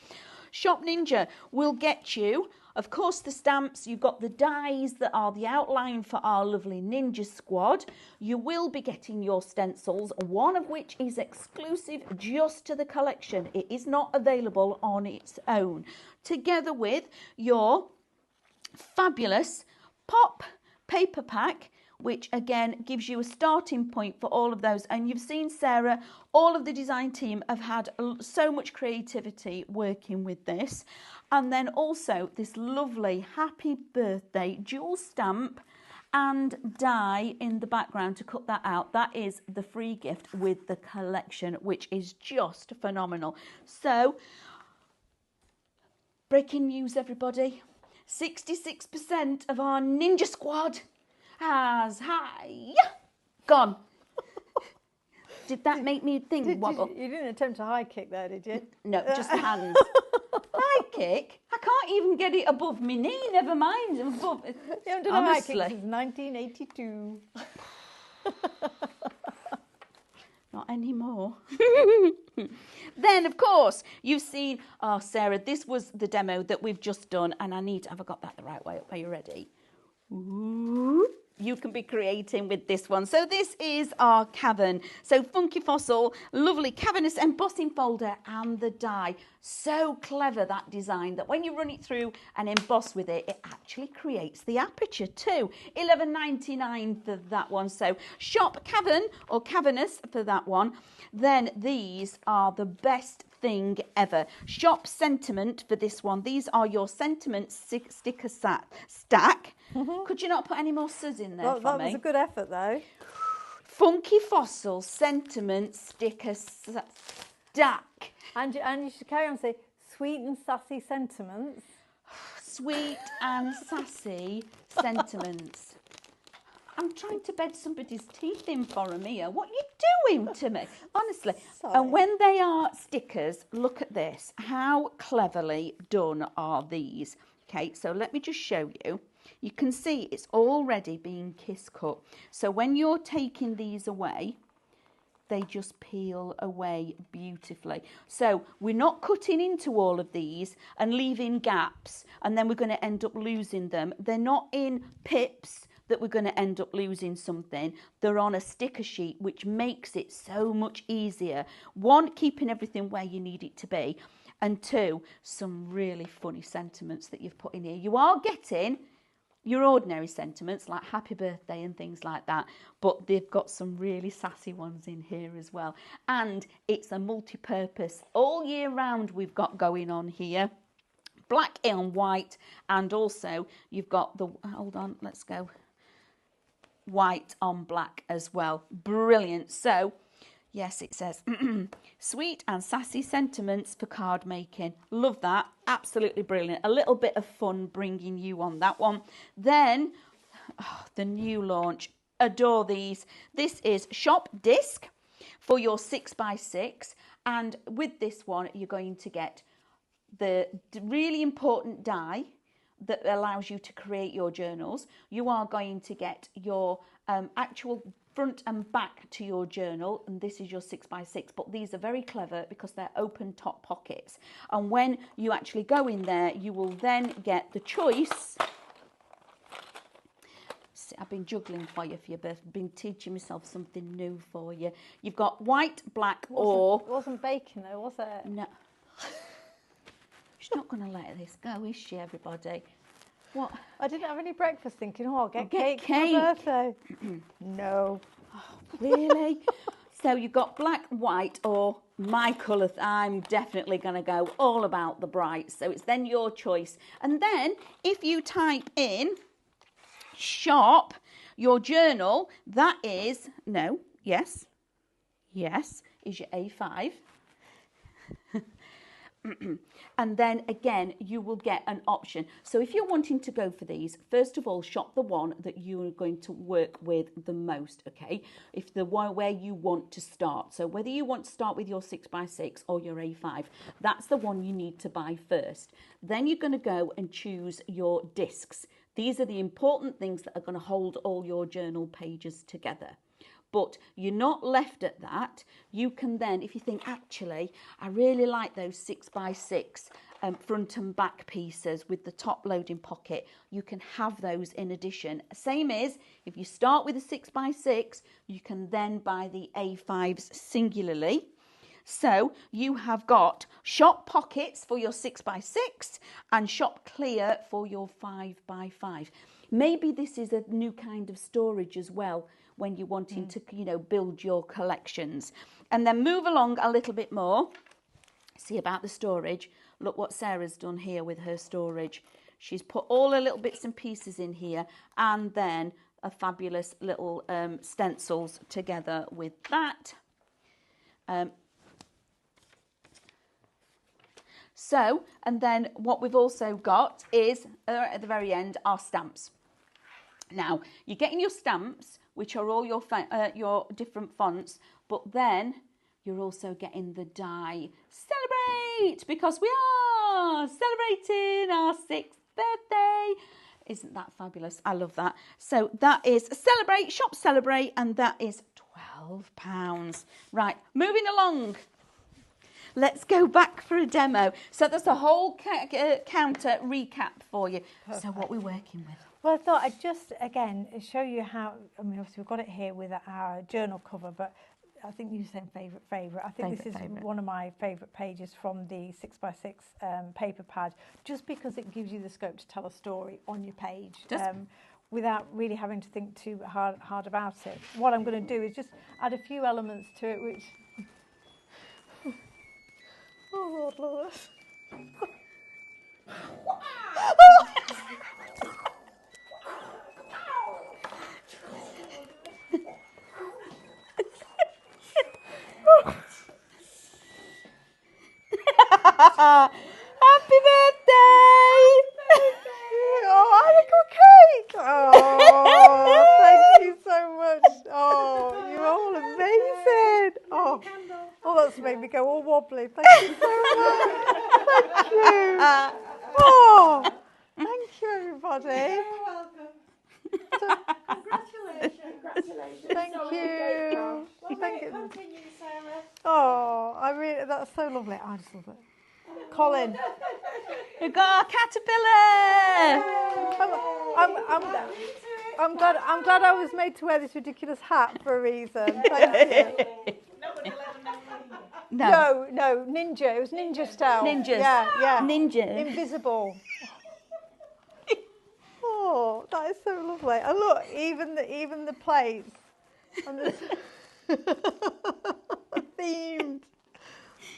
Shop Ninja will get you, of course, the stamps. You've got the dies that are the outline for our lovely ninja squad. You will be getting your stencils, one of which is exclusive just to the collection. It is not available on its own, together with your fabulous pop paper pack, which again gives you a starting point for all of those. And you've seen Sarah, all of the design team have had so much creativity working with this. And then also this lovely happy birthday dual stamp and die in the background to cut that out. That is the free gift with the collection, which is just phenomenal. So, breaking news, everybody. 66% of our ninja squad has gone. Did that make me think wobble? You didn't attempt a high kick there, did you? No, just the hands. High kick? I can't even get it above my knee, never mind. Above. You haven't done a high kick since 1982. Not anymore. Then, of course, you've seen, oh, Sarah, this was the demo that we've just done, and have I got that the right way up? Are you ready? Ooh. You can be creating with this one. So this is our cavern. So Funky Fossil, lovely cavernous embossing folder and the die. So clever, that design, that when you run it through and emboss with it, it actually creates the aperture too. $11.99 for that one. So Shop Cavern or Cavernous for that one. Then these are the best thing ever. Shop Sentiment for this one. These are your sentiment sticker stack. Could you not put any more Sus in there for me? That was a good effort though. Funky Fossil Sentiment sticker stack. And you should carry on and say sweet and sassy sentiments. Sweet and sassy sentiments. I'm trying to bed somebody's teeth in for them here. What are you doing to me? Honestly. Sorry. And when they are stickers, look at this. How cleverly done are these? Okay, so let me just show you. You can see it's already being kiss cut. So when you're taking these away, they just peel away beautifully. So we're not cutting into all of these and leaving gaps, and then we're going to end up losing them. They're not in pips that we're going to end up losing something. They're on a sticker sheet, which makes it so much easier. One, keeping everything where you need it to be, and two, some really funny sentiments that you've put in here. You are getting your ordinary sentiments like happy birthday and things like that, but they've got some really sassy ones in here as well. And it's a multi-purpose all year round we've got going on here. Black on white, and also you've got the, hold on, let's go, white on black as well. Brilliant. So yes, it says sweet and sassy sentiments for card making. Love that. Absolutely brilliant. A little bit of fun bringing you on that one. Then the new launch. Adore these. This is Shop Disc for your 6x6, and with this one you're going to get the really important die that allows you to create your journals. You are going to get your actual front and back to your journal, and this is your 6x6, but these are very clever because they're open top pockets, and when you actually go in there you will then get the choice. I've been juggling for you for your birthday, been teaching myself something new for you. You've got white, black, or... It wasn't bacon though, was it? No. She's not going to let this go, is she, everybody? What? I didn't have any breakfast thinking, oh, I'll get cake for my birthday. No. Oh, really? So you've got black, white, or my colour. I'm definitely going to go all about the bright. So it's then your choice. And then if you type in shop, your journal, that is, no, yes, is your A5. And then again, you will get an option. So if you're wanting to go for these, first of all, shop the one that you are going to work with the most, okay? If the one where you want to start. So whether you want to start with your 6x6 or your A5, that's the one you need to buy first. Then you're going to go and choose your discs. These are the important things that are going to hold all your journal pages together. But you're not left at that. You can then, if you think, actually, I really like those 6x6 front and back pieces with the top loading pocket, you can have those in addition. Same as if you start with a 6x6, you can then buy the A5s singularly. So you have got shop pockets for your 6x6 and shop clear for your 5x5. Maybe this is a new kind of storage as well when you're wanting to, build your collections. And then move along a little bit more. See about the storage. Look what Sarah's done here with her storage. She's put all her little bits and pieces in here and then a fabulous little stencils together with that. So, and then what we've also got is, at the very end, our stamps. Now, you're getting your stamps, which are all your different fonts, but then you're also getting the die. Celebrate! Because we are celebrating our 6th birthday. Isn't that fabulous? I love that. So that is Celebrate, Shop Celebrate, and that is £12. Right, moving along. Let's go back for a demo. So that's a whole counter recap for you. Perfect. So what we're working with. Well, I thought I'd just, again, show you how, obviously we've got it here with our journal cover, but I think you said favourite. I think this is one of my favourite pages from the 6x6 paper pad, just because it gives you the scope to tell a story on your page. Without really having to think too hard about it. What I'm going to do is just add a few elements to it, which... Oh, Lord, Lewis. Happy birthday! Oh, I have a cake! Oh, thank you so much. Oh, you're all amazing. Oh, that's made me go all wobbly. Thank you so much. Thank you. Oh, thank you, everybody. You're welcome. Congratulations. Thank you. Well, Thank you. continue, Sarah. Oh, that's so lovely. I just love it. Colin. We've got our caterpillar. I'm glad I was made to wear this ridiculous hat for a reason. Thank you. Nobody will ever know. No, ninja. It was ninja style. Ninjas. Yeah. Ninja. Invisible. Oh, that is so lovely. And look, even the plates and the themed.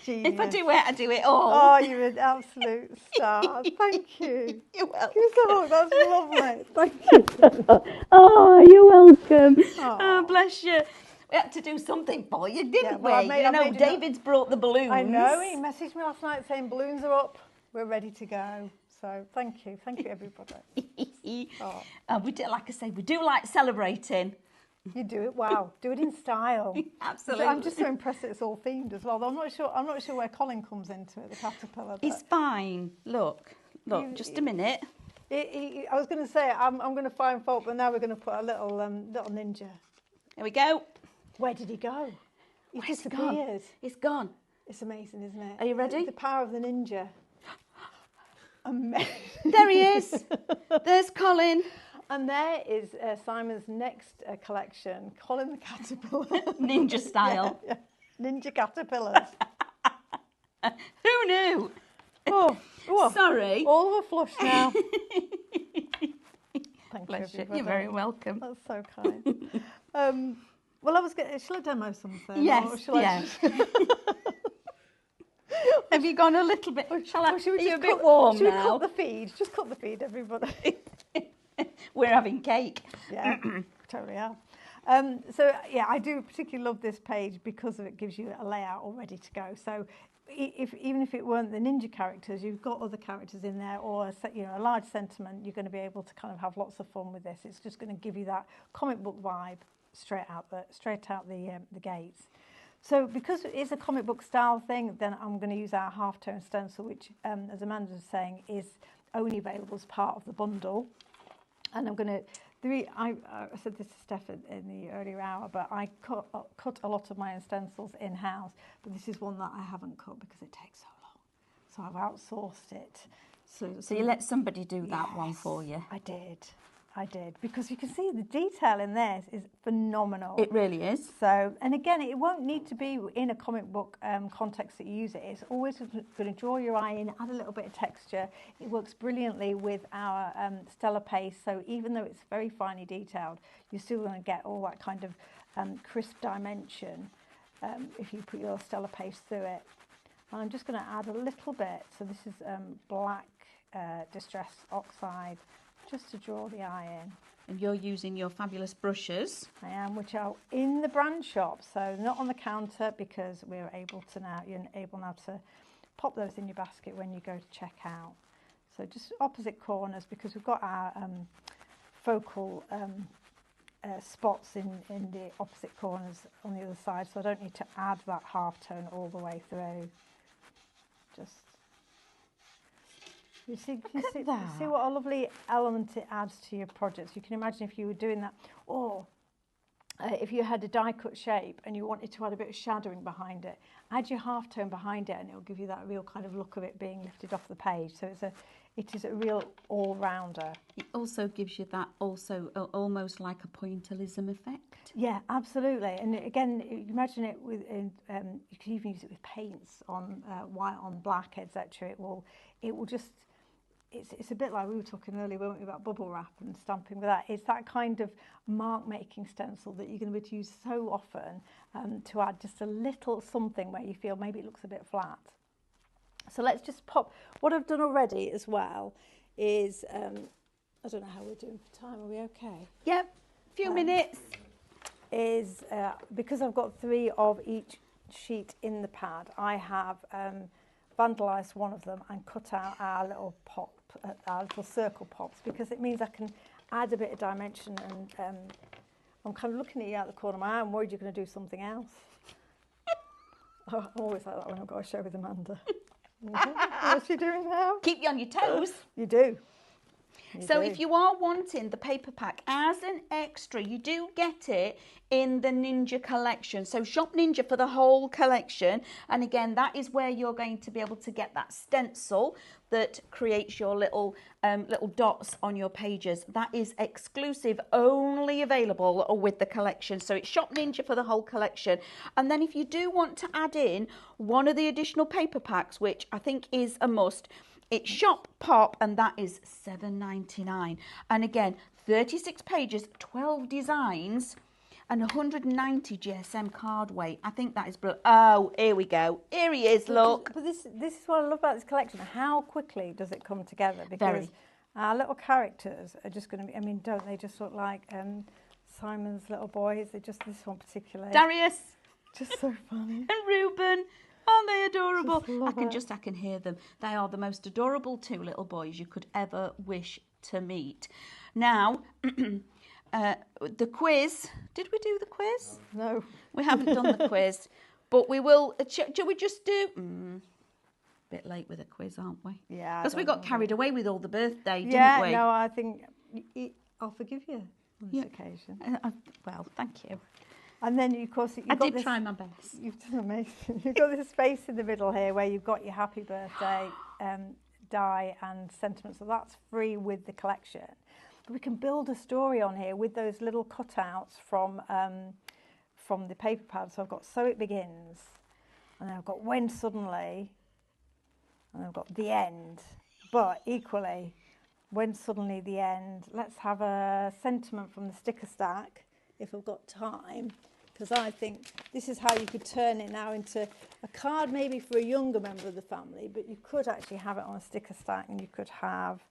Genius. If I do it, I do it all. Oh, you're an absolute star. Thank you. You're welcome. You're so, that's lovely. Thank you. Oh, you're welcome. Oh, bless you. We had to do something for you, didn't we? I made David's brought the balloons. I know. He messaged me last night saying balloons are up. We're ready to go. So thank you, everybody. We do, like I say, we do like celebrating. You do it. Wow, do it in style. Absolutely. I'm just so impressed that it's all themed as well. I'm not sure where Colin comes into it. The caterpillar. It's fine. Look. Just a minute. I was going to say I'm going to find fault, but now we're going to put a little ninja. There we go. Where did he go? He Where's he disappears. gone? It's gone. It's amazing, isn't it? Are you ready? The power of the ninja. Amazing. There he is. There's Colin. And there is Simon's next collection, Colin the Caterpillar. Ninja style. Yeah. Ninja caterpillars. Who knew? Oh, sorry. All of a flush now. Thank Bless you, you. everybody. You're very welcome. That's so kind. Well, I was going. Shall I demo something? Yes, Or shall I yeah. just- Have you gone a little bit? Shall I? or should we Are you a just bit cut- warm should we now? cut the feed? Just cut the feed, everybody. We're having cake. Yeah, totally are. So yeah, I do particularly love this page because it gives you a layout all ready to go. So even if it weren't the ninja characters, you've got other characters in there, or a large sentiment. You're going to be able to kind of have lots of fun with this. It's just going to give you that comic book vibe straight out the gates. So because it is a comic book style thing, then I'm going to use our half-tone stencil, which, as Amanda was saying, is only available as part of the bundle. And I'm going to, I said this to Steph in the earlier hour, but I cut a lot of my own stencils in-house, but this is one that I haven't cut because it takes so long. So I've outsourced it. So you let somebody do that one for you? I did, because you can see the detail in this is phenomenal. It really is. So, and again, it won't need to be in a comic book context that you use it. It's always going to draw your eye in, add a little bit of texture. It works brilliantly with our Stella paste. So even though it's very finely detailed, you're still going to get all that kind of crisp dimension if you put your Stella paste through it. And I'm just going to add a little bit. So this is black Distress Oxide, just to draw the eye in. And you're using your fabulous brushes. I am, which are in the brand shop, so not on the counter, because you're able now to pop those in your basket when you go to check out. So just opposite corners, because we've got our focal spots in the opposite corners on the other side, so I don't need to add that half tone all the way through. Just you see what a lovely element it adds to your projects. You can imagine if you were doing that, or if you had a die cut shape and you wanted to add a bit of shadowing behind it, add your half tone behind it and it'll give you that real kind of look of it being lifted off the page. So it is a real all-rounder. It also gives you that almost like a pointillism effect. Yeah, absolutely. And again, you imagine it with, you can even use it with paints on white on black, etc. It will just, it's a bit like we were talking earlier, weren't we, about bubble wrap and stamping with that. It's that kind of mark-making stencil that you're going to be able to use so often to add just a little something where you feel maybe it looks a bit flat. So let's just pop. What I've done already as well is, I don't know how we're doing for time. Are we okay? Yep, few minutes. Is because I've got 3 of each sheet in the pad, I have vandalised one of them and cut out our little pop, our little circle pops, because it means I can add a bit of dimension. And I'm kind of looking at you out the corner of my eye. I'm worried you're going to do something else. I'm always like that when I've got a show with Amanda. What's she doing now? Keep you on your toes. You do. So if you are wanting the paper pack as an extra, you do get it in the Ninja collection. So shop Ninja for the whole collection. And again, that is where you're going to be able to get that stencil that creates your little dots on your pages. That is exclusive, only available with the collection. So it's shop Ninja for the whole collection. And then if you do want to add in one of the additional paper packs, which I think is a must, it's Shop Pop, and that is $7.99. And again, 36 pages, 12 designs, and 190 GSM card weight. I think that is brilliant. Oh, here we go. Here he is, look. But this is what I love about this collection. How quickly does it come together? Because Very. our little characters are just going to be, I mean, don't they just look like Simon's little boys? They just, this one particularly. Darius. Just so funny. And Reuben. Aren't they adorable? Just love I can hear them. They are the most adorable 2 little boys you could ever wish to meet. Now, the quiz. Did we do the quiz? No. We haven't done the quiz, but we will. Shall we just do? Bit late with a quiz, aren't we? Yeah. Because we got carried away with all the birthday, didn't yeah, we? no, I think I'll forgive you on this occasion. Well, thank you. And then, of course, I did try my best. You've done amazing. You've got this space in the middle here where you've got your happy birthday die and sentiment. So that's free with the collection. But we can build a story on here with those little cutouts from the paper pad. So I've got So It Begins, and then I've got When Suddenly, and I've got The End. But equally, When Suddenly The End. Let's have a sentiment from the sticker stack, if I've got time, because I think this is how you could turn it now into a card maybe for a younger member of the family, but you could actually have it on a sticker stack, and you could have...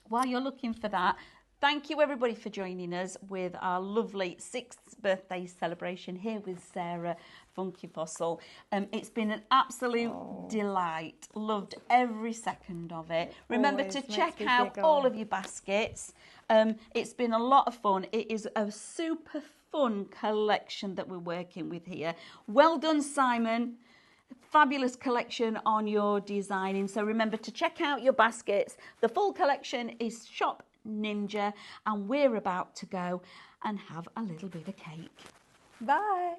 While you're looking for that, thank you everybody for joining us with our lovely 6th birthday celebration here with Sarah Funky Fossil. It's been an absolute delight. Loved every second of it. Remember Always to makes check me out giggle. all of your baskets. It's been a lot of fun. It is a super fun collection that we're working with here. Well done, Simon. Fabulous collection on your designing. So remember to check out your baskets. The full collection is Shop Ninja, and we're about to go and have a little bit of cake. Bye.